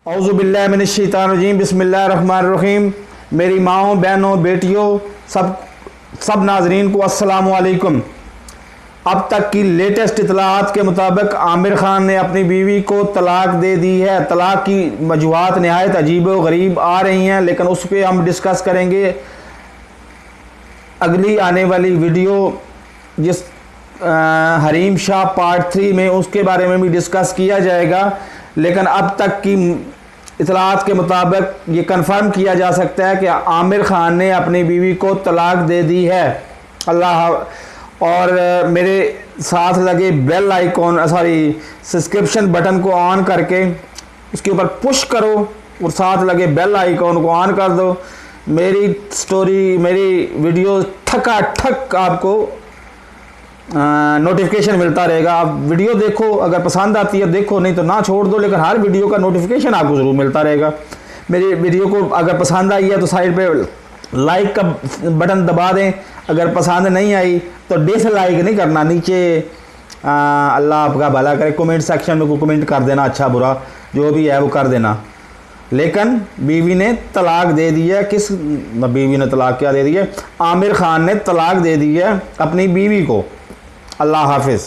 औज़ुबिल्लाहि मिनश्शैतानिर्रजीम बिस्मिल्लाहिर्रहमानिर्रहीम। मेरी माँओं, बहनों, बेटियों, सब नाजरीन को अस्सलामु अलैकुम। अब तक की लेटेस्ट इतलात के मुताबिक आमिर खान ने अपनी बीवी को तलाक दे दी है। तलाक की वजूहात नहायत अजीब व गरीब आ रही हैं, लेकिन उस पर हम डिस्कस करेंगे अगली आने वाली वीडियो जिस हरीम शाह पार्ट 3 में, उसके बारे में भी डिस्कस किया जाएगा। लेकिन अब तक की इतलात के मुताबिक ये कंफर्म किया जा सकता है कि आमिर खान ने अपनी बीवी को तलाक दे दी है। अल्लाह। और मेरे साथ लगे बेल आइकॉन सब्सक्रिप्शन बटन को ऑन करके उसके ऊपर पुश करो और साथ लगे बेल आइकॉन को ऑन कर दो। मेरी स्टोरी, मेरी वीडियो ठका ठक आपको नोटिफिकेशन मिलता रहेगा। आप वीडियो देखो, अगर पसंद आती है देखो, नहीं तो ना छोड़ दो, लेकिन हर वीडियो का नोटिफिकेशन आपको ज़रूर मिलता रहेगा। मेरी वीडियो को अगर पसंद आई है तो साइड पे लाइक का बटन दबा दें। अगर पसंद नहीं आई तो डिसलाइक नहीं करना, नीचे अल्लाह आपका भला करे कमेंट सेक्शन में कमेंट कर देना, अच्छा बुरा जो भी है वो कर देना। लेकिन बीवी ने तलाक दे दी है। किस बीवी ने तलाक क्या दे दी है? आमिर खान ने तलाक दे दी है अपनी बीवी को। अल्लाह हाफिज़।